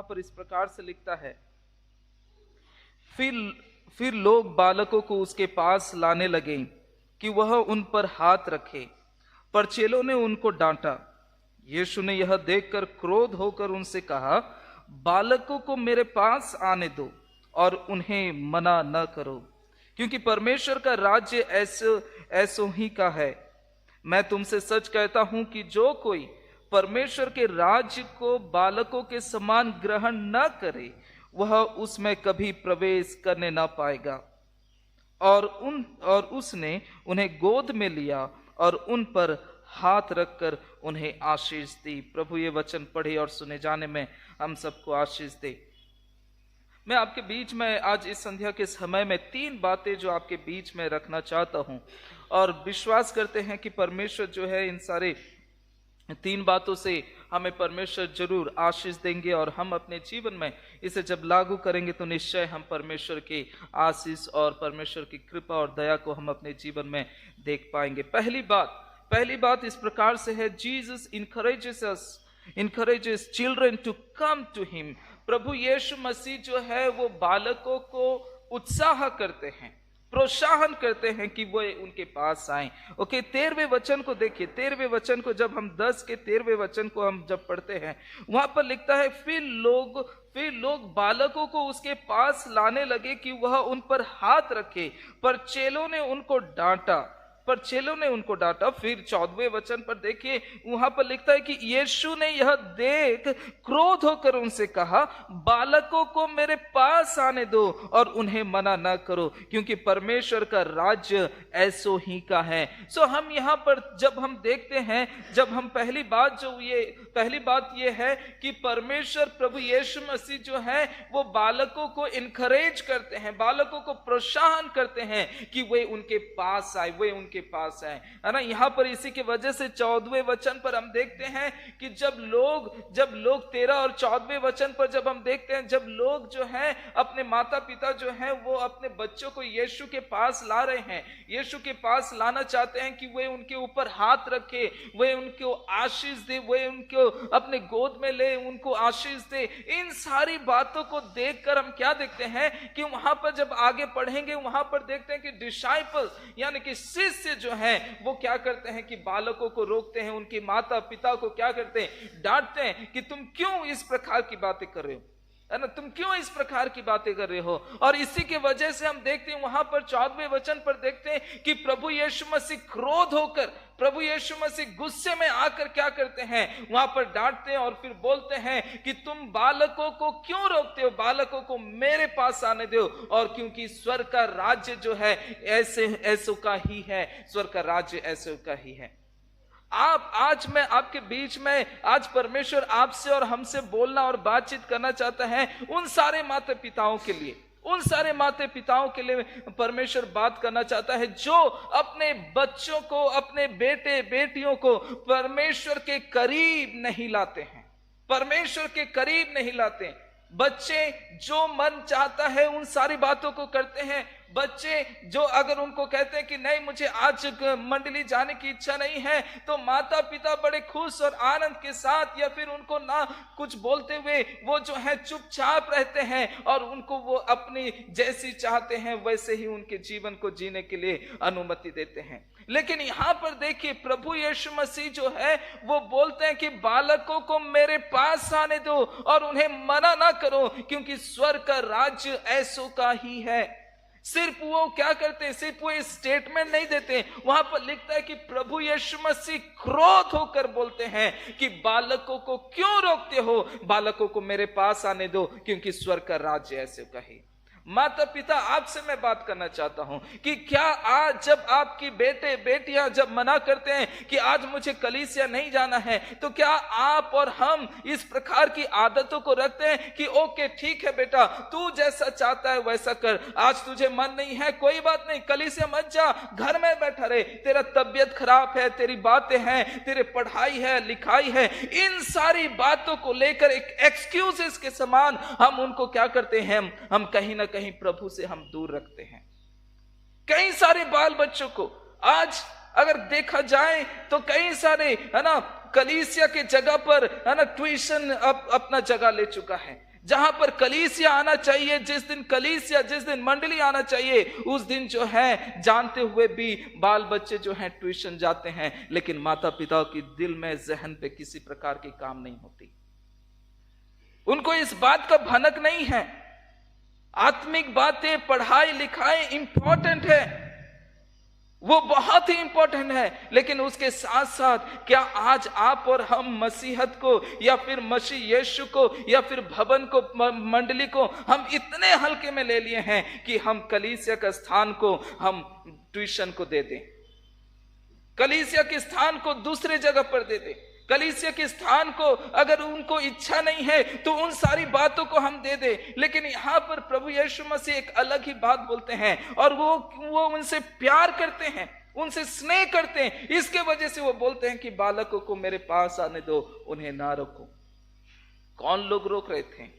यहाँ पर इस प्रकार से लिखता है, फिर लोग बालकों को उसके पास लाने लगे कि वह उन पर हाथ रखे, पर चेलों ने उनको डांटा। यीशु ने यह देखकर क्रोध होकर उनसे कहा, बालकों को मेरे पास आने दो और उन्हें मना न करो, क्योंकि परमेश्वर का राज्य ऐसो ही का है। मैं तुमसे सच कहता हूं कि जो कोई परमेश्वर के राज्य को बालकों के समान ग्रहण न करे, वह उसमें कभी प्रवेश करने न पाएगा। और उसने उन्हें गोद में लिया और उन पर हाथ रखकर उन्हें आशीष दी। प्रभु ये वचन पढ़े और सुने जाने में हम सबको आशीष दे। मैं आपके बीच में आज इस संध्या के समय में 3 बातें जो आपके बीच में रखना चाहता हूं, और विश्वास करते हैं कि परमेश्वर जो है इन सारे 3 बातों से हमें परमेश्वर जरूर आशीष देंगे, और हम अपने जीवन में इसे जब लागू करेंगे तो निश्चय हम परमेश्वर के आशीष और परमेश्वर की कृपा और दया को हम अपने जीवन में देख पाएंगे। पहली बात इस प्रकार से है, Jesus encourages children to come to him। प्रभु यीशु मसीह जो है वो बालकों को उत्साह करते हैं, प्रोत्साहन करते हैं कि वो उनके पास आए। ओके, 13वें वचन को देखिए। 13वें वचन को जब हम 10 के 13वें वचन को हम जब पढ़ते हैं, वहां पर लिखता है, फिर लोग बालकों को उसके पास लाने लगे कि वह उन पर हाथ रखे, पर चेलों ने उनको डांटा। फिर 14वें वचन पर देखिए, वहां पर लिखता है कि यीशु ने यह देख क्रोध होकर उनसे कहा, बालकों को मेरे पास आने दो और उन्हें मना न करो, क्योंकि परमेश्वर का राज्य ऐसो ही का है। सो हम यहाँ पर जब हम देखते हैं, जब हम पहली बात ये है कि परमेश्वर प्रभु यीशु मसीह जो है वो बालकों को इनकरेज करते हैं, बालकों को प्रोत्साहन करते हैं कि वे उनके पास आए, के पास है ना। यहां पर इसी के वजह से 14वें वचन पर हम देखते हैं कि जब लोग 13 और 14वें वचन पर जब हम देखते हैं, जब लोग जो हैं अपने माता पिता जो हैं वो अपने बच्चों को यीशु के पास ला रहे हैं, यीशु के पास लाना चाहते हैं कि वे उनके ऊपर हाथ रखे, वे उनको आशीष दे, वे उनको अपने गोद में ले, उनको आशीष दे। इन सारी बातों को देखकर हम क्या देखते हैं कि वहां पर जब आगे पढ़ेंगे वहां पर देखते हैं कि डिसाइपल यानी कि शिष्य जो है वो क्या करते हैं कि बालकों को रोकते हैं, उनके माता पिता को क्या करते हैं, डांटते हैं कि तुम क्यों इस प्रकार की बातें कर रहे हो, है ना, तुम क्यों इस प्रकार की बातें कर रहे हो। और इसी के वजह से हम देखते हैं वहां पर 14वें वचन पर देखते हैं कि प्रभु यीशु मसीह क्रोध होकर, प्रभु यीशु मसीह गुस्से में आकर क्या करते हैं, वहां पर डांटते हैं और फिर बोलते हैं कि तुम बालकों को क्यों रोकते हो, बालकों को मेरे पास आने दो। और क्योंकि स्वर्ग का राज्य जो है ऐसो का ही है, स्वर्ग का राज्य ऐसो का ही है। आज मैं आपके बीच में, आज परमेश्वर आपसे और हमसे बोलना और बातचीत करना चाहता है उन सारे माता पिताओं के लिए, उन सारे माता पिताओं के लिए परमेश्वर बात करना चाहता है जो अपने बच्चों को, अपने बेटे बेटियों को परमेश्वर के करीब नहीं लाते हैं, परमेश्वर के करीब नहीं लाते हैं। बच्चे जो मन चाहता है उन सारी बातों को करते हैं। बच्चे जो अगर उनको कहते हैं कि नहीं मुझे आज मंडली जाने की इच्छा नहीं है, तो माता पिता बड़े खुश और आनंद के साथ या फिर उनको ना कुछ बोलते हुए वो जो है चुपचाप रहते हैं और उनको वो अपनी जैसी चाहते हैं वैसे ही उनके जीवन को जीने के लिए अनुमति देते हैं। लेकिन यहां पर देखिए प्रभु यीशु मसीह जो है वो बोलते हैं कि बालकों को मेरे पास आने दो और उन्हें मना ना करो, क्योंकि स्वर्ग का राज्य ऐसो का ही है। सिर्फ वो क्या करते हैं, सिर्फ वो स्टेटमेंट नहीं देते, वहां पर लिखता है कि प्रभु यीशु मसीह क्रोध होकर बोलते हैं कि बालकों को क्यों रोकते हो, बालकों को मेरे पास आने दो, क्योंकि स्वर्ग का राज्य ऐसे का ही। माता पिता आपसे मैं बात करना चाहता हूं कि क्या आज जब आपकी बेटे बेटियां जब मना करते हैं कि आज मुझे कलीसिया नहीं जाना है, तो क्या आप और हम इस प्रकार की आदतों को रखते हैं कि ओके ठीक है बेटा, तू जैसा चाहता है वैसा कर, आज तुझे मन नहीं है कोई बात नहीं, कलीसिया मत जा, घर में बैठा रहे, तेरा तबीयत खराब है, तेरी बातें हैं, तेरे पढ़ाई है लिखाई है, इन सारी बातों को लेकर एक एक्सक्यूजेस के समान हम उनको क्या करते हैं, हम कहीं ना कहीं प्रभु से हम दूर रखते हैं। कई सारे बाल बच्चों को आज अगर देखा जाए तो कई सारे, है ना, कलीसिया के जगह पर है ना ट्यूशन अपना जगह ले चुका है। जहां पर कलीसिया आना चाहिए, जिस दिन मंडली आना चाहिए, उस दिन जो है जानते हुए भी बाल बच्चे जो हैं ट्यूशन जाते हैं, लेकिन माता पिता की दिल में जहन पे किसी प्रकार की काम नहीं होती। उनको इस बात का भनक नहीं है। आत्मिक बातें, पढ़ाई लिखाई इंपॉर्टेंट है, वो बहुत ही इंपॉर्टेंट है, लेकिन उसके साथ साथ क्या आज आप और हम मसीहत को या फिर मसीह यीशु को या फिर भवन को, मंडली को हम इतने हल्के में ले लिए हैं कि हम कलीसिया का स्थान को हम ट्यूशन को दे दें, कलीसिया के स्थान को दूसरे जगह पर दे दें, कलीसिया के स्थान को अगर उनको इच्छा नहीं है तो उन सारी बातों को हम दे दे। लेकिन यहां पर प्रभु यीशु मसीह एक अलग ही बात बोलते हैं, और वो उनसे प्यार करते हैं, उनसे स्नेह करते हैं। इसके वजह से वो बोलते हैं कि बालकों को मेरे पास आने दो, उन्हें ना रोको। कौन लोग रोक रहे थे?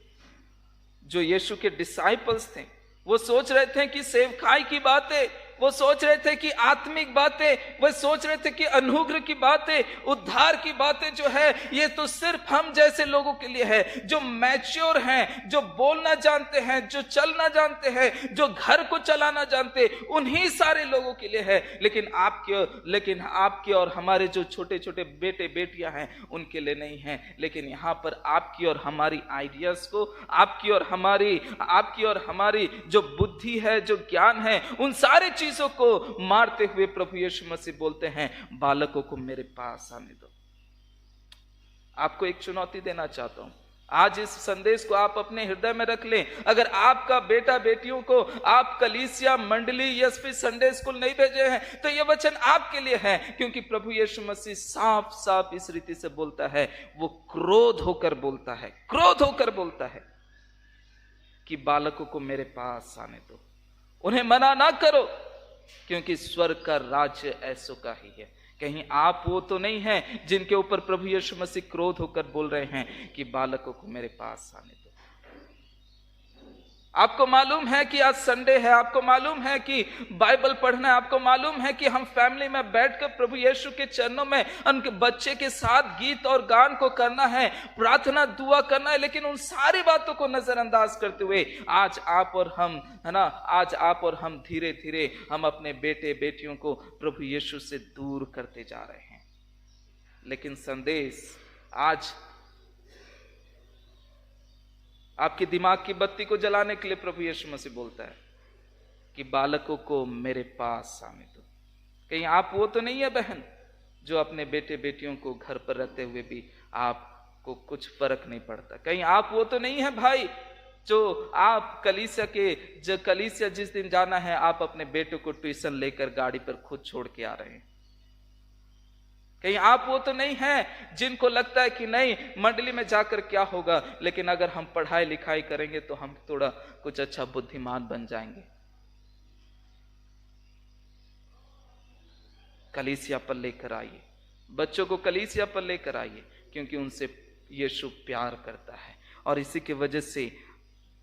जो यीशु के डिसाइपल्स थे। वो सोच रहे थे कि सेवकाई की बातें, वो सोच रहे थे कि आत्मिक बातें, वो सोच रहे थे कि अनुग्रह की बातें, उद्धार की बातें जो है ये तो सिर्फ हम जैसे लोगों के लिए है, जो मैच्योर हैं, जो बोलना जानते हैं, जो चलना जानते हैं, जो घर को चलाना जानते, उन्हीं सारे लोगों के लिए है। लेकिन आपके और हमारे जो छोटे छोटे बेटे बेटियां हैं उनके लिए नहीं है। लेकिन यहाँ पर आपकी और हमारी आइडियाज को, आपकी और हमारी जो बुद्धि है, जो ज्ञान है, उन सारे चीजों को मारते हुए प्रभु यीशु मसीह बोलते हैं बालकों को मेरे पास आने दो। आपको एक चुनौती देना चाहता हूं, आज इस संदेश को आप अपने हृदय में रख लें। अगर आपका बेटा बेटियों को आप कलीसिया, मंडली या फिर संडे स्कूल नहीं भेजे हैं तो यह वचन आपके लिए है, क्योंकि प्रभु यीशु मसीह साफ साफ इस रीति से बोलता है, वो क्रोध होकर बोलता है कि बालकों को मेरे पास आने दो, उन्हें मना ना करो, क्योंकि स्वर्ग का राज्य ऐसों का ही है। कहीं आप वो तो नहीं हैं जिनके ऊपर प्रभु यीशु मसीह क्रोध होकर बोल रहे हैं कि बालकों को मेरे पास आने दो। आपको मालूम है कि आज संडे है, आपको मालूम है कि बाइबल पढ़ना है, आपको मालूम है कि हम फैमिली में बैठकर प्रभु यीशु के चरणों में उनके बच्चे के साथ गीत और गान को करना है, प्रार्थना दुआ करना है, लेकिन उन सारी बातों को नजरअंदाज करते हुए आज आप और हम धीरे धीरे हम अपने बेटे बेटियों को प्रभु यीशु से दूर करते जा रहे हैं। लेकिन संदेश आज आपके दिमाग की बत्ती को जलाने के लिए प्रभु यीशु मसीह बोलता है कि बालकों को मेरे पास आने दो। कहीं आप वो तो नहीं है बहन जो अपने बेटे बेटियों को घर पर रहते हुए भी आपको कुछ फर्क नहीं पड़ता? कहीं आप वो तो नहीं है भाई जो आप कलीसिया जिस दिन जाना है आप अपने बेटों को ट्यूशन लेकर गाड़ी पर खुद छोड़ के आ रहे हैं? कहीं आप वो तो नहीं है जिनको लगता है कि नहीं मंडली में जाकर क्या होगा, लेकिन अगर हम पढ़ाई लिखाई करेंगे तो हम थोड़ा कुछ अच्छा बुद्धिमान बन जाएंगे? कलीसिया पर लेकर आइए, बच्चों को कलीसिया पर लेकर आइए, क्योंकि उनसे यीशु प्यार करता है। और इसी की वजह से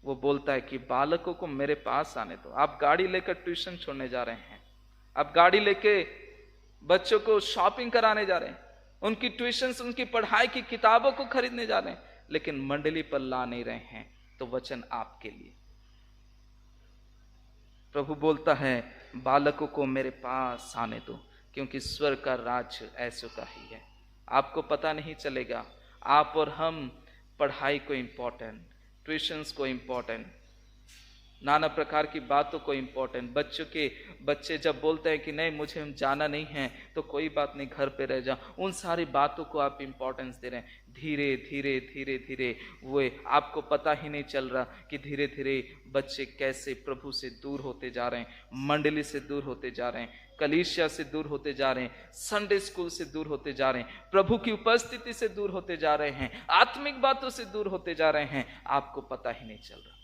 वो बोलता है कि बालकों को मेरे पास आने दो। आप गाड़ी लेकर ट्यूशन छोड़ने जा रहे हैं, आप गाड़ी लेके बच्चों को शॉपिंग कराने जा रहे हैं, उनकी ट्यूशन, उनकी पढ़ाई की किताबों को खरीदने जा रहे हैं, लेकिन मंडली पर ला नहीं रहे हैं, तो वचन आपके लिए। प्रभु बोलता है बालकों को मेरे पास आने दो, क्योंकि स्वर्ग का राज्य ऐसों का ही है। आपको पता नहीं चलेगा, आप और हम पढ़ाई को इम्पोर्टेंट, ट्यूशंस को इम्पोर्टेंट, नाना प्रकार की बातों को इम्पोर्टेंट, बच्चे जब बोलते हैं कि नहीं मुझे जाना नहीं है तो कोई बात नहीं घर पे रह जाओ, उन सारी बातों को आप इम्पोर्टेंस दे रहे हैं। धीरे धीरे धीरे धीरे वो आपको पता ही नहीं चल रहा कि धीरे धीरे बच्चे कैसे प्रभु से दूर होते जा रहे हैं, मंडली से दूर होते जा रहे हैं, कलीसिया से दूर होते जा रहे हैं, संडे स्कूल से दूर होते जा रहे हैं, प्रभु की उपस्थिति से दूर होते जा रहे हैं, आत्मिक बातों से दूर होते जा रहे हैं, आपको पता ही नहीं चल रहा।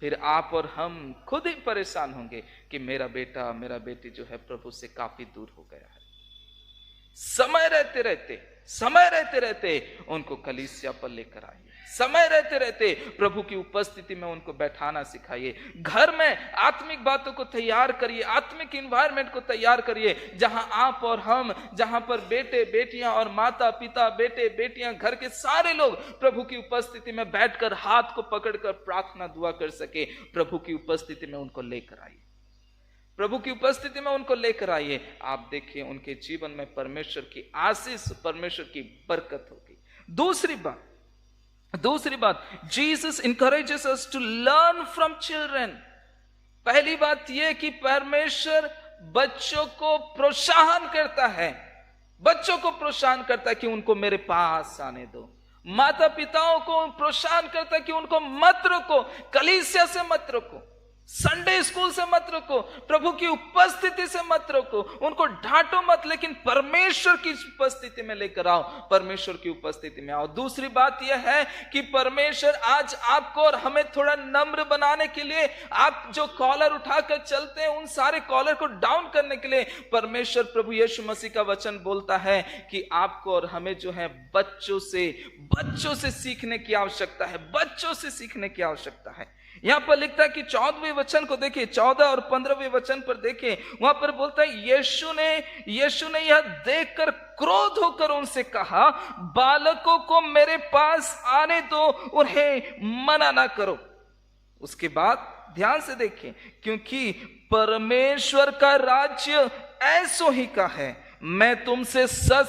फिर आप और हम खुद ही परेशान होंगे कि मेरा बेटा मेरा बेटी जो है प्रभु से काफी दूर हो गया है। समय रहते रहते उनको कलीसिया पर लेकर आइए, समय रहते रहते प्रभु की उपस्थिति में उनको बैठाना सिखाइए। घर में आत्मिक बातों को तैयार करिए, आत्मिक इन्वायरमेंट को तैयार करिए, जहां आप और हम, जहां पर बेटे बेटियां और माता पिता, बेटे बेटियां, घर के सारे लोग प्रभु की उपस्थिति में बैठकर हाथ को पकड़कर प्रार्थना दुआ कर सके। प्रभु की उपस्थिति में उनको लेकर आइए, प्रभु की उपस्थिति में उनको लेकर आइए। आप देखिए उनके जीवन में परमेश्वर की आशीष, परमेश्वर की बरकत होगी। दूसरी बात, Jesus encourages us to learn from children। पहली बात यह कि परमेश्वर बच्चों को प्रोत्साहन करता है, बच्चों को प्रोत्साहन करता है कि उनको मेरे पास आने दो। माता पिताओं को प्रोत्साहन करता है कि उनको मत रोको, कलीसिया से मत रोको, संडे स्कूल से मत रोको, प्रभु की उपस्थिति से मत रोको, उनको डांटो मत, लेकिन परमेश्वर की उपस्थिति में लेकर आओ, परमेश्वर की उपस्थिति में आओ। दूसरी बात यह है कि परमेश्वर आज आपको और हमें थोड़ा नम्र बनाने के लिए, आप जो कॉलर उठाकर चलते हैं उन सारे कॉलर को डाउन करने के लिए परमेश्वर प्रभु यीशु मसीह का वचन बोलता है कि आपको और हमें जो है बच्चों से सीखने की आवश्यकता है, बच्चों से सीखने की आवश्यकता है। यहां पर लिखता है कि 14वें वचन को देखिए, 14 और 15वें वचन पर देखिए, वहां पर बोलता है यीशु ने यह देखकर क्रोध होकर उनसे कहा, बालकों को मेरे पास आने दो, उन्हें मना ना करो। उसके बाद ध्यान से देखिए, क्योंकि परमेश्वर का राज्य ऐसो ही का है। मैं तुमसे सच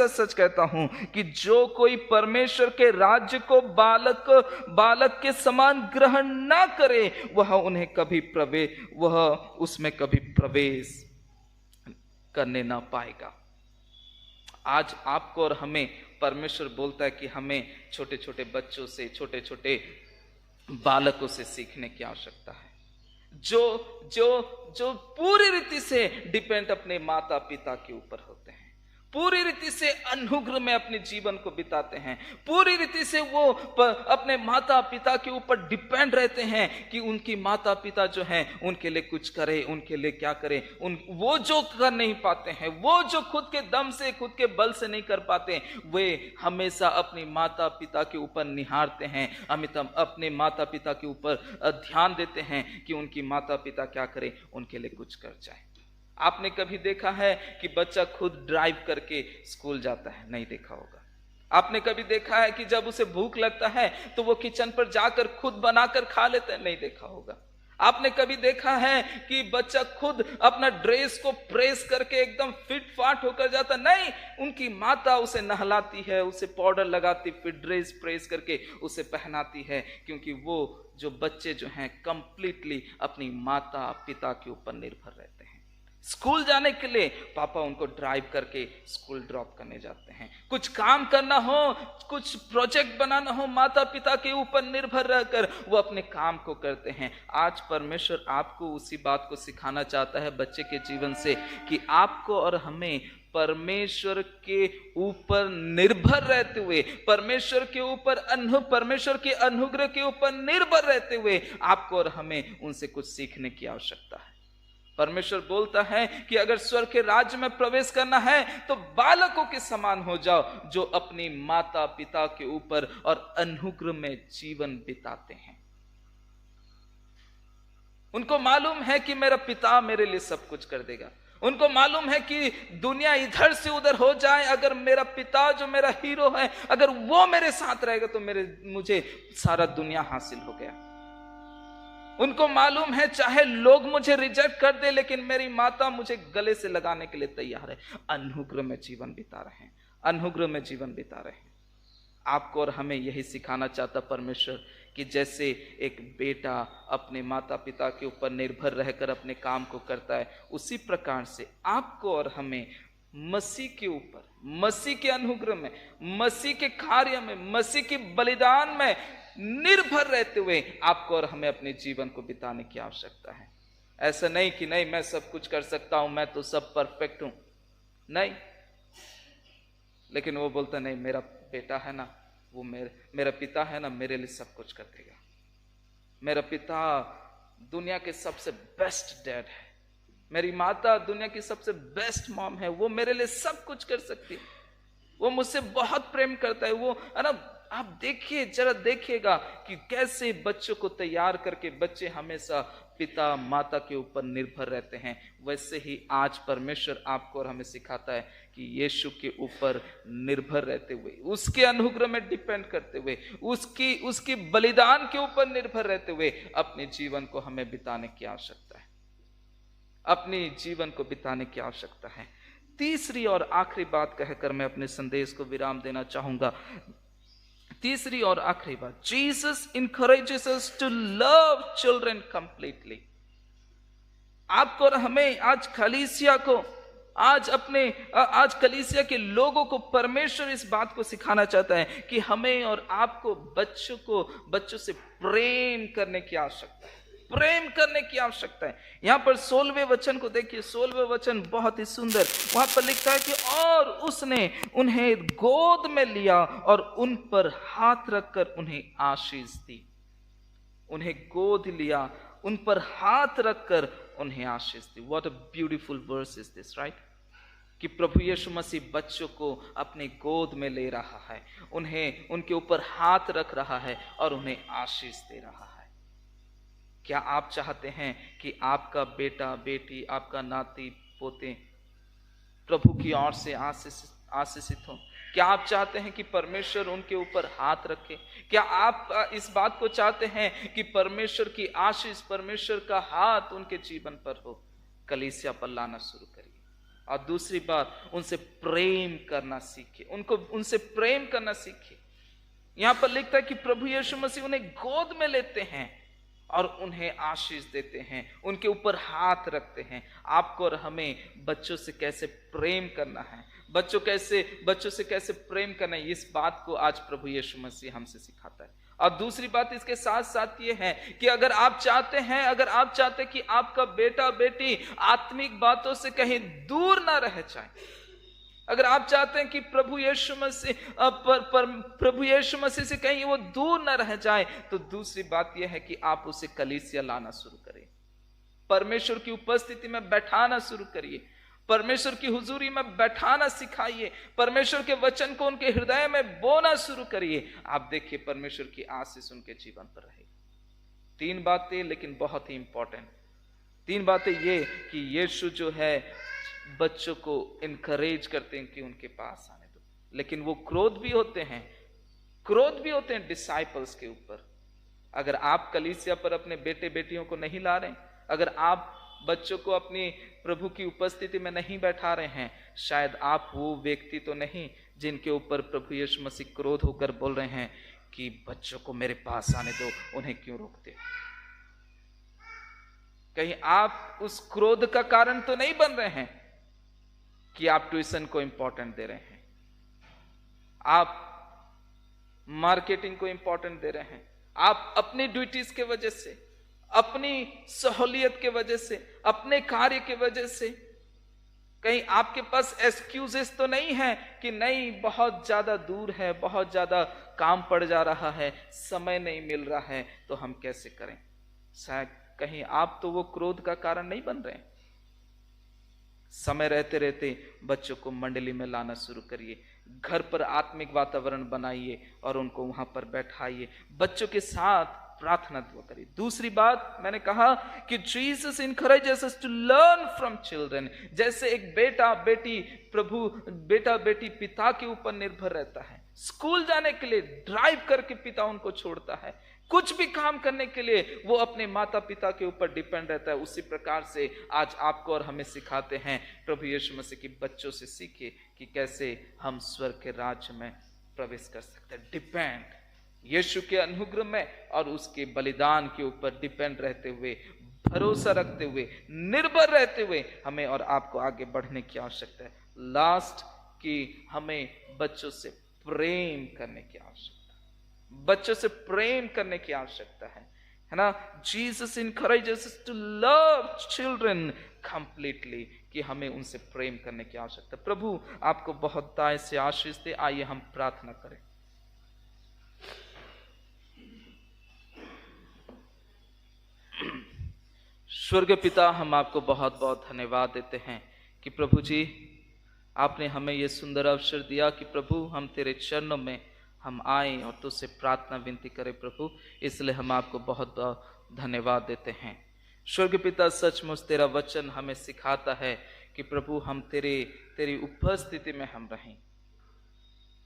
सच कहता हूं कि जो कोई परमेश्वर के राज्य को बालक के समान ग्रहण ना करे, वह उसमें कभी प्रवेश करने ना पाएगा। आज आपको और हमें परमेश्वर बोलता है कि हमें छोटे छोटे बच्चों से, छोटे छोटे बालकों से सीखने की आवश्यकता है, जो पूरी रीति से डिपेंड अपने माता पिता के ऊपर होते हैं, पूरी रीति से अनुग्रह में अपने जीवन को बिताते हैं, पूरी रीति से वो अपने माता पिता के ऊपर डिपेंड रहते हैं कि उनकी माता पिता जो हैं उनके लिए कुछ करे, उनके लिए क्या करे। वो जो कर नहीं पाते हैं, वो जो खुद के दम से, खुद के बल से नहीं कर पाते, वे हमेशा अपनी माता पिता के ऊपर निहारते हैं, अपने माता पिता के ऊपर ध्यान देते हैं कि उनकी माता पिता क्या करे, उनके लिए कुछ कर जाए। आपने कभी देखा है कि बच्चा खुद ड्राइव करके स्कूल जाता है? नहीं देखा होगा। आपने कभी देखा है कि जब उसे भूख लगता है तो वो किचन पर जाकर खुद बनाकर खा लेता है? नहीं देखा होगा। आपने कभी देखा है कि बच्चा खुद अपना ड्रेस को प्रेस करके एकदम फिट फाट होकर जाता? नहीं, उनकी माता उसे नहलाती है, उसे पाउडर लगाती, फिर ड्रेस प्रेस करके उसे पहनाती है, क्योंकि वो जो बच्चे जो हैं कंप्लीटली अपनी माता पिता के ऊपर निर्भर रहते हैं। स्कूल जाने के लिए पापा उनको ड्राइव करके स्कूल ड्रॉप करने जाते हैं। कुछ काम करना हो, कुछ प्रोजेक्ट बनाना हो, माता पिता के ऊपर निर्भर रहकर वो अपने काम को करते हैं। आज परमेश्वर आपको उसी बात को सिखाना चाहता है बच्चे के जीवन से कि आपको और हमें परमेश्वर के ऊपर निर्भर रहते हुए, परमेश्वर के अनुग्रह के ऊपर निर्भर रहते हुए आपको और हमें उनसे कुछ सीखने की आवश्यकता है। परमेश्वर बोलता है कि अगर स्वर्ग के राज्य में प्रवेश करना है तो बालकों के समान हो जाओ, जो अपनी माता पिता के ऊपर और अनुग्रह में जीवन बिताते हैं। उनको मालूम है कि मेरा पिता मेरे लिए सब कुछ कर देगा। उनको मालूम है कि दुनिया इधर से उधर हो जाए, अगर मेरा पिता जो मेरा हीरो है, अगर वो मेरे साथ रहेगा तो मुझे सारा दुनिया हासिल हो गया। उनको मालूम है चाहे लोग मुझे रिजेक्ट कर दे, लेकिन मेरी माता मुझे गले से लगाने के लिए तैयार है। अनुग्रह में जीवन बिता रहे हैं, अनुग्रह में जीवन बिता रहे हैं। आपको और हमें यही सिखाना चाहता परमेश्वर कि जैसे एक बेटा अपने माता पिता के ऊपर निर्भर रहकर अपने काम को करता है, उसी प्रकार से आपको और हमें मसीह के ऊपर, मसीह के अनुग्रह में, मसीह के कार्य में, मसीह के बलिदान में निर्भर रहते हुए आपको और हमें अपने जीवन को बिताने की आवश्यकता है। ऐसा नहीं कि नहीं मैं सब कुछ कर सकता हूं, मैं तो सब परफेक्ट हूं, नहीं। लेकिन वो बोलता नहीं, मेरा बेटा है ना, वो मेरा पिता है ना, मेरे लिए सब कुछ कर देगा। मेरा पिता दुनिया के सबसे बेस्ट डैड है, मेरी माता दुनिया की सबसे बेस्ट मॉम है, वो मेरे लिए सब कुछ कर सकती है। वो मुझसे बहुत प्रेम करता है। वो है ना, आप देखिए, जरा देखिएगा कि कैसे बच्चों को तैयार करके बच्चे हमेशा पिता माता के ऊपर निर्भर रहते हैं। वैसे ही आज परमेश्वर आपको और हमें सिखाता है कि यीशु के ऊपर निर्भर रहते हुए, उसके अनुग्रह में डिपेंड करते हुए, उसकी बलिदान के ऊपर निर्भर रहते हुए अपने जीवन को हमें बिताने की आवश्यकता है। अपने जीवन को बिताने की आवश्यकता है। तीसरी और आखिरी बात कहकर मैं अपने संदेश को विराम देना चाहूंगा। तीसरी और आखिरी बात, Jesus encourages us to love children completely. आपको और हमें आज कलीसिया को, आज कलीसिया के लोगों को परमेश्वर इस बात को सिखाना चाहता है कि हमें और आपको बच्चों से प्रेम करने की आवश्यकता है। प्रेम करने की आवश्यकता है। यहां पर 16वें वचन को देखिए। 16वें वचन बहुत ही सुंदर। वहां पर लिखता है कि और उसने उन्हें गोद में लिया और उन पर हाथ रखकर उन्हें आशीष दी। उन्हें गोद लिया, उन पर हाथ रखकर उन्हें आशीष दी। What a beautiful verse is this, right? कि प्रभु यीशु मसीह बच्चों को अपने गोद में ले रहा है, उन्हें उनके ऊपर हाथ रख रहा है और उन्हें आशीष दे रहा है। क्या आप चाहते हैं कि आपका बेटा बेटी, आपका नाती पोते प्रभु की ओर से आशीषित हो? क्या आप चाहते हैं कि परमेश्वर उनके ऊपर हाथ रखे? क्या आप इस बात को चाहते हैं कि परमेश्वर की आशीष, परमेश्वर का हाथ उनके जीवन पर हो? कलीसिया पर लाना शुरू करिए। और दूसरी बात, उनसे प्रेम करना सीखिए। उनसे प्रेम करना सीखिए। यहां पर लिखता है कि प्रभु यीशु मसीह उन्हें गोद में लेते हैं और उन्हें आशीष देते हैं, उनके ऊपर हाथ रखते हैं। आपको और हमें बच्चों से कैसे प्रेम करना है, बच्चों से कैसे प्रेम करना है, इस बात को आज प्रभु यीशु मसीह हमसे सिखाता है। और दूसरी बात इसके साथ साथ ये है कि अगर आप चाहते हैं कि आपका बेटा बेटी आत्मिक बातों से कहीं दूर ना रह जाए, अगर आप चाहते हैं कि प्रभु यीशु मसीह से कहीं वो दूर न रह जाए, तो दूसरी बात यह है कि आप उसे कलीसिया लाना शुरू करें। परमेश्वर की उपस्थिति में बैठाना शुरू करिए। परमेश्वर की हुजूरी में बैठाना सिखाइए। परमेश्वर के वचन को उनके हृदय में बोना शुरू करिए। आप देखिए परमेश्वर की आशीष उनके जीवन पर रहेगी। 3 बातें, लेकिन बहुत ही इंपॉर्टेंट 3 बातें ये कि यीशु जो है बच्चों को इनकरेज करते हैं कि उनके पास आने दो, लेकिन वो क्रोध भी होते हैं डिसाइपल्स के ऊपर। अगर आप कलीसिया पर अपने बेटे बेटियों को नहीं ला रहे, अगर आप बच्चों को अपनी प्रभु की उपस्थिति में नहीं बैठा रहे हैं, शायद आप वो व्यक्ति तो नहीं जिनके ऊपर प्रभु यीशु मसीह क्रोध होकर बोल रहे हैं कि बच्चों को मेरे पास आने दो, उन्हें क्यों रोकते हो? कहीं आप उस क्रोध का कारण तो नहीं बन रहे हैं कि आप ट्यूशन को इंपॉर्टेंट दे रहे हैं, आप मार्केटिंग को इंपॉर्टेंट दे रहे हैं, आप अपनी ड्यूटीज के वजह से, अपनी सहूलियत के वजह से, अपने कार्य के वजह से, कहीं आपके पास एक्सक्यूजेस तो नहीं है कि नहीं बहुत ज्यादा दूर है, बहुत ज्यादा काम पड़ जा रहा है, समय नहीं मिल रहा है, तो हम कैसे करें? शायद कहीं आप तो वो क्रोध का कारण नहीं बन रहे हैं। समय रहते रहते बच्चों को मंडली में लाना शुरू करिए। घर पर आत्मिक वातावरण बनाइए और उनको वहां पर बैठाइए। बच्चों के साथ प्रार्थना दुआ करिए। दूसरी बात मैंने कहा कि Jesus encourages us to learn from children. जैसे एक बेटा बेटी पिता के ऊपर निर्भर रहता है, स्कूल जाने के लिए ड्राइव करके पिता उनको छोड़ता है, कुछ भी काम करने के लिए वो अपने माता पिता के ऊपर डिपेंड रहता है, उसी प्रकार से आज आपको और हमें सिखाते हैं प्रभु यीशु मसीह की बच्चों से सीखिए कि कैसे हम स्वर्ग के राज्य में प्रवेश कर सकते हैं। डिपेंड यीशु के अनुग्रह में और उसके बलिदान के ऊपर डिपेंड रहते हुए, भरोसा रखते हुए, निर्भर रहते हुए हमें और आपको आगे बढ़ने की आवश्यकता है। लास्ट कि हमें बच्चों से प्रेम करने की आवश्यकता, बच्चों से प्रेम करने की आवश्यकता है ना? Jesus encourages us to love children completely, कि हमें उनसे प्रेम करने की आवश्यकता है। प्रभु आपको बहुत दाय से आशीष दे। आइए हम प्रार्थना करें। स्वर्ग पिता, हम आपको बहुत बहुत धन्यवाद देते हैं कि प्रभु जी आपने हमें ये सुंदर अवसर दिया कि प्रभु हम तेरे चरणों में हम आए और तुझसे प्रार्थना विनती करें प्रभु, इसलिए हम आपको बहुत बहुत धन्यवाद देते हैं। स्वर्ग पिता, सचमुच तेरा वचन हमें सिखाता है कि प्रभु हम तेरी उपस्थिति में हम रहें।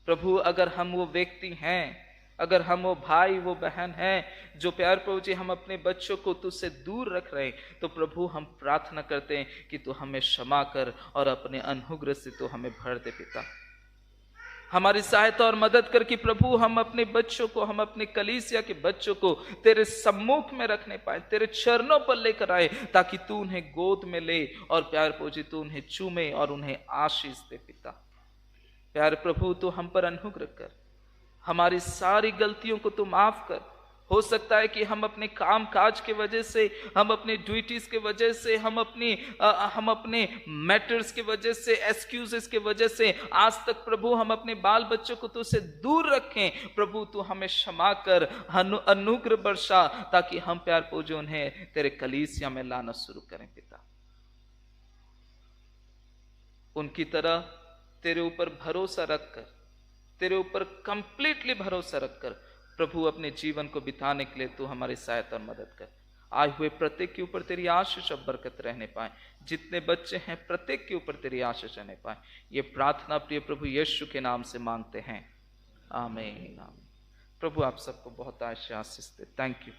प्रभु अगर हम वो व्यक्ति हैं, अगर हम वो भाई वो बहन हैं जो प्यार प्रभु जी हम अपने बच्चों को तुझसे दूर रख रहे हैं, तो प्रभु हम प्रार्थना करते हैं कि तू हमें क्षमा कर और अपने अनुग्रह से तू हमें भर दे पिता। हमारी सहायता और मदद कर कि प्रभु हम अपने बच्चों को, हम अपने कलीसिया के बच्चों को तेरे सम्मुख में रखने पाए, तेरे चरणों पर लेकर आए, ताकि तू उन्हें गोद में ले और प्यार प्रभु जी तू उन्हें चूमे और उन्हें आशीष दे पिता। प्यार प्रभु तू हम पर अनुग्रह कर, हमारी सारी गलतियों को तू माफ कर। हो सकता है कि हम अपने काम काज के वजह से, हम अपने ड्यूटीज के वजह से, हम अपने मैटर्स के वजह से, एक्सक्यूजेस के वजह से आज तक प्रभु हम अपने बाल बच्चों को तुझसे दूर रखें। प्रभु तू हमें क्षमा कर, अनुग्रह बरसा, ताकि हम प्यार पूजे उन्हें तेरे कलीसिया में लाना शुरू करें पिता। उनकी तरह तेरे ऊपर भरोसा रखकर, तेरे ऊपर कंप्लीटली भरोसा रखकर प्रभु अपने जीवन को बिताने के लिए तू हमारी सहायता और मदद कर। आए हुए प्रत्येक के ऊपर तेरी आशीष और बरकत रहने पाए। जितने बच्चे हैं प्रत्येक के ऊपर तेरी आशीष रहने पाए। ये प्रार्थना प्रिय प्रभु यीशु के नाम से मांगते हैं, आमीन। प्रभु आप सबको बहुत आशीष दे। Thank you.